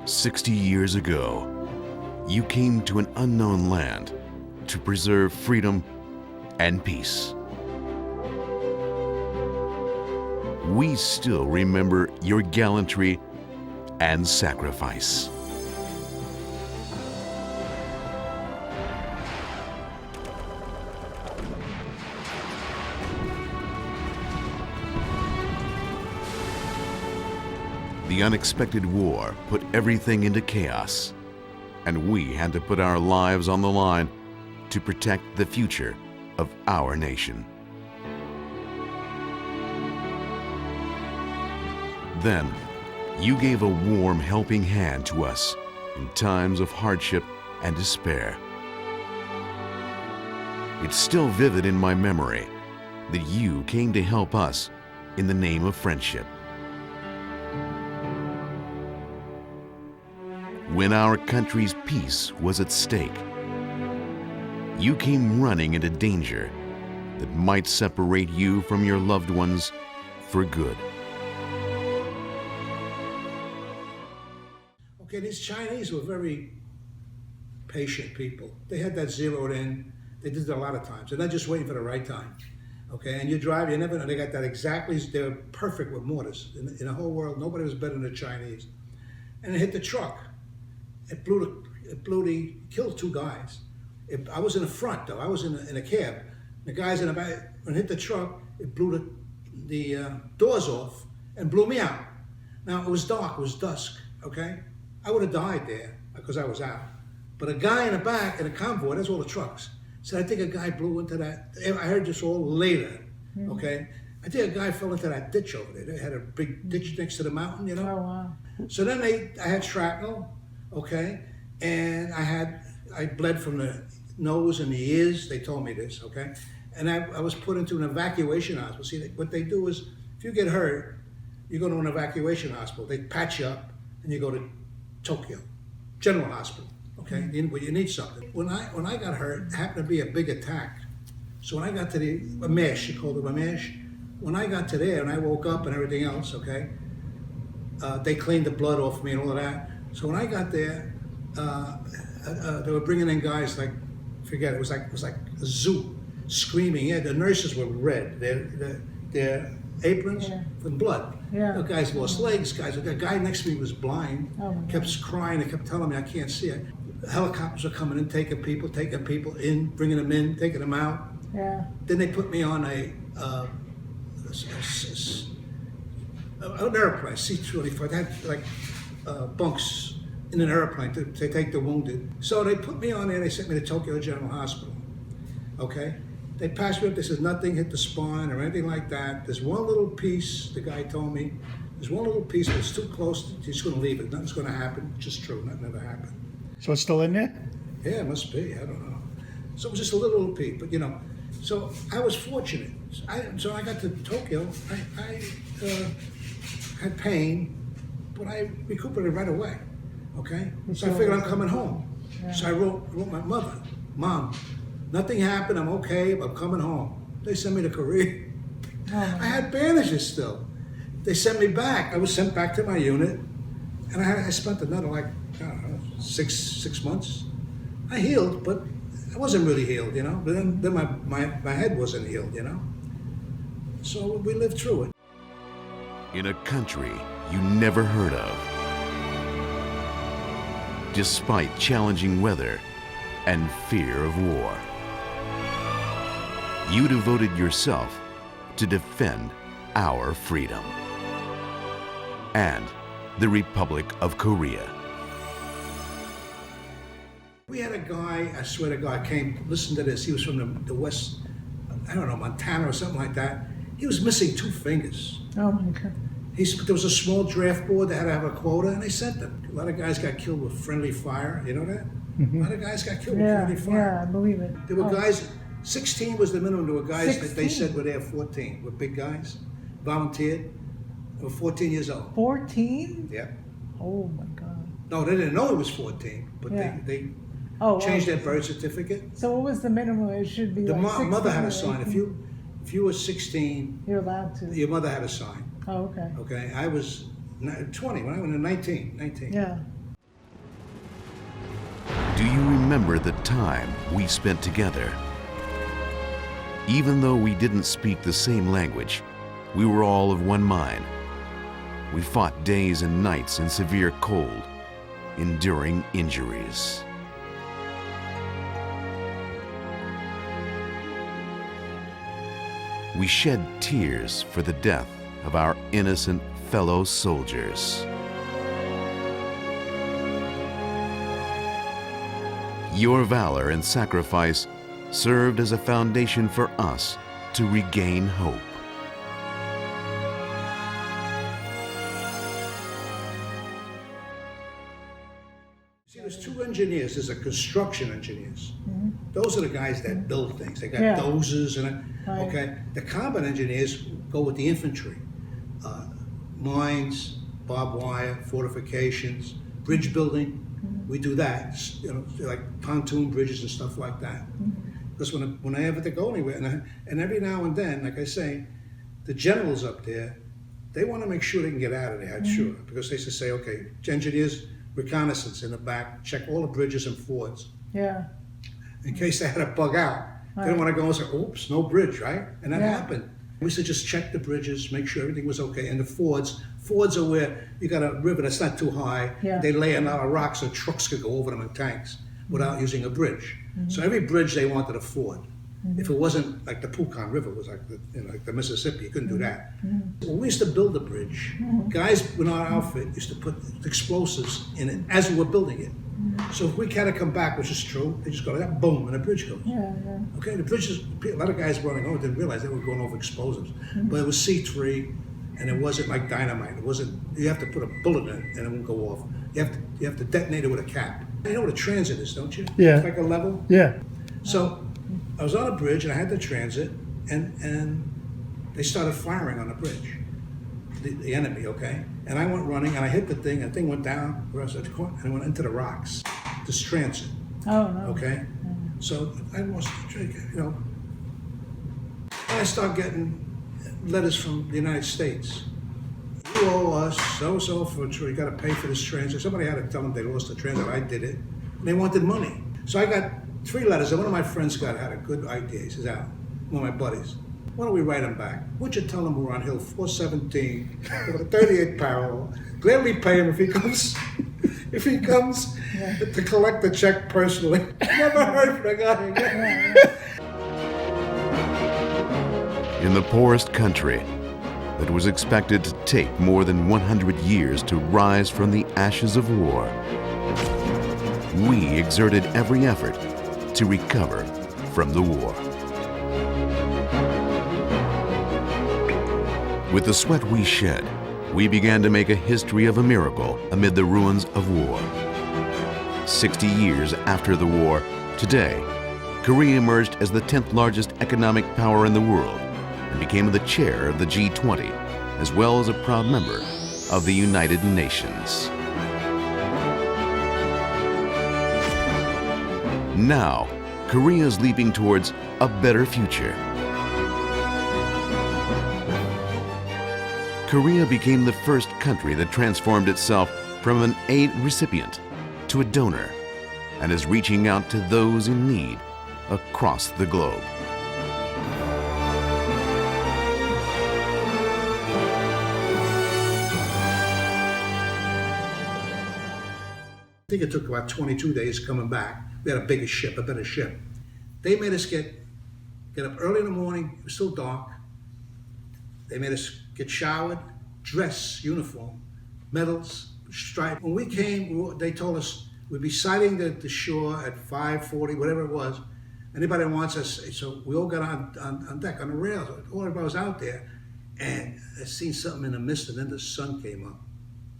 60 years ago, you came to an unknown land to preserve freedom and peace. We still remember your gallantry and sacrifice. The unexpected war put everything into chaos, and we had to put our lives on the line to protect the future of our nation. Then, you gave a warm helping hand to us in times of hardship and despair. It's still vivid in my memory that you came to help us in the name of friendship. When our country's peace was at stake, you came running into danger that might separate you from your loved ones for good. Okay, these Chinese were very patient people. They had that zeroed in. They did it a lot of times. They're not just waiting for the right time. Okay, and you drive, you never know. They got that exactly. They're perfect with mortars. In the whole world, nobody was better than the Chinese. And it hit the truck. It killed two guys. I was in the front though. I was in a cab. The guys in the back, when it hit the truck, it blew the doors off and blew me out. Now it was dark. It was dusk. Okay. I would have died there because I was out. But a guy in the back in a convoy, that's all the trucks, said, I think a guy blew into that. I heard this all later, okay? I think a guy fell into that ditch over there. They had a big ditch next to the mountain, you know? Oh, wow. So then I had shrapnel, okay? And I bled from the nose and the ears. They told me this, okay? And I was put into an evacuation hospital. See, what they do is, if you get hurt, you go to an evacuation hospital. They patch you up and you go to Tokyo General Hospital, okay? When you need something. When I got hurt, it happened to be a big attack. So when I got to the Amesh, you called it Amesh. When I got to there and I woke up and everything else, okay? They cleaned the blood off me and all of that. So when I got there, they were bringing in guys like, forget it was like a zoo, screaming. Yeah, the nurses were red. Their aprons from blood. Yeah. The guys lost legs. The guy next to me was blind. Oh, kept crying and kept telling me I can't see it. Helicopters are coming in, taking people in, bringing them in, taking them out. Yeah. Then they put me on an airplane, C-25. They had like bunks in an airplane to take the wounded. So they put me on there. They sent me to Tokyo General Hospital. Okay. They passed me up, they said nothing hit the spine or anything like that. There's one little piece, the guy told me, there's one little piece that's too close, he's gonna leave it, nothing's gonna happen, which is true, nothing ever happened. So it's still in there? Yeah, it must be, I don't know. So it was just a little piece, but you know, so I was fortunate. So I got to Tokyo, I had pain, but I recuperated right away, okay? So I figured I'm coming home. Yeah. So I wrote my mother, Mom, nothing happened, I'm okay, I'm coming home. They sent me to Korea. I had bandages still. They sent me back. I was sent back to my unit, and I spent another, like, I don't know, six months. I healed, but I wasn't really healed, you know? But then my head wasn't healed, you know? So we lived through it. In a country you never heard of, despite challenging weather and fear of war, you devoted yourself to defend our freedom and the Republic of Korea. We had a guy, I swear to God, came, listen to this, he was from the West, I don't know, Montana or something like that. He was missing 2 fingers. Oh my God. There was a small draft board that had to have a quota, and they sent them. A lot of guys got killed with friendly fire, you know that? A lot of guys got killed with friendly fire. Yeah, I believe it. There were guys, 16 was the minimum. There were guys that they 16? said were there 14, were big guys, volunteered. They were 14 years old. 14? Yeah. Oh my God. No, they didn't know it was 14, but Yeah. they Oh, changed their birth certificate. So what was the minimum? It should be The like 16 mother had or to sign. 18. If you were 16, You're allowed to. your mother had to sign. Oh, okay. Okay, I was 20 when I was 19. Yeah. Do you remember the time we spent together? Even though we didn't speak the same language, we were all of one mind. We fought days and nights in severe cold, enduring injuries. We shed tears for the death of our innocent fellow soldiers. Your valor and sacrifice served as a foundation for us to regain hope. See, there's two engineers. There's a construction engineers. Those are the guys that build things. They got Yeah. dozers and Right. okay. The combat engineers go with the infantry, mines, barbed wire, fortifications, bridge building. We do that. You know, like pontoon bridges and stuff like that. Because when I ever to go anywhere, and every now and then, like I say, the generals up there, they want to make sure they can get out of there. I'm sure, because they used to say, okay, engineers, reconnaissance in the back, check all the bridges and fords. Yeah. In case they had to bug out. They didn't want to go and say, oops, no bridge, right? And that happened. We used to just check the bridges, make sure everything was okay. And the fords are where you got a river that's not too high. Yeah. They lay a lot of rocks so trucks could go over them in tanks without using a bridge. So every bridge they wanted a ford. If it wasn't like the Pucon River was like like the Mississippi, you couldn't do that. When we used to build a bridge, guys in our outfit used to put explosives in it as we were building it. So if we had to come back, which is true, they just go like that, boom, and the bridge goes. Yeah. Okay, the bridges, a lot of guys running over didn't realize they were going over explosives. But it was C3, and it wasn't like dynamite. It wasn't, you have to put a bullet in it and it won't go off. You have to detonate it with a cap. You know what a transit is, don't you? Yeah. It's like a level. Yeah. So I was on a bridge and I had the transit, and they started firing on the bridge, the enemy, okay? And I went running and I hit the thing, and the thing went down, the rest of the court, and it went into the rocks. This transit, Oh, no. okay? So I was, and I start getting letters from the United States. You owe us so for you got to pay for this transit. Somebody had to tell them they lost the transit. I did it. And they wanted money. So I got 3 letters, and one of my friends had a good idea. He says, Al, one of my buddies, why don't we write him back? Would you tell him we're on Hill 417 with a 38 parallel? Gladly pay him if he comes. If he comes to collect the check personally. Never heard from the guy again. In the poorest country that was expected to take more than 100 years to rise from the ashes of war, we exerted every effort to recover from the war. With the sweat we shed, we began to make a history of a miracle amid the ruins of war. 60 years after the war, today, Korea emerged as the 10th largest economic power in the world and became the chair of the G20, as well as a proud member of the United Nations. Now, Korea is leaping towards a better future. Korea became the first country that transformed itself from an aid recipient to a donor and is reaching out to those in need across the globe. I think it took about 22 days coming back. We had a bigger ship, a better ship. They made us get up early in the morning. It was still dark. They made us get showered, dress, uniform, medals, stripe. When we came, they told us we'd be sighting the shore at 5:40, whatever it was. Anybody that wants us, so we all got on deck, on the rails. All everybody was out there. And I seen something in the mist, and then the sun came up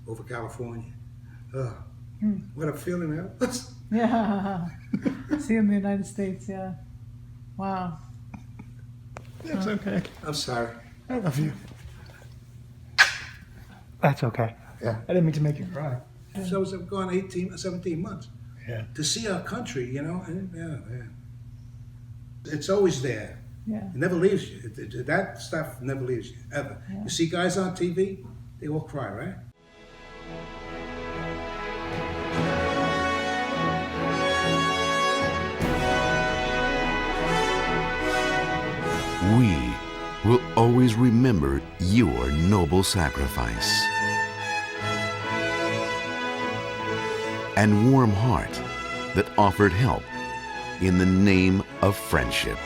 over California. What a feeling that was. Yeah. See in the United States, yeah. Wow. That's okay. I'm sorry. I love you. That's okay. Yeah. I didn't mean to make you cry. So I was gone 17 months. Yeah. To see our country, and it's always there. Yeah. It never leaves you. That stuff never leaves you, ever. Yeah. You see guys on TV, they all cry, right? We will always remember your noble sacrifice and warm heart that offered help in the name of friendship.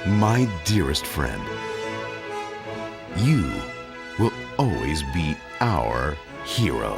My dearest friend, you will always be our hero.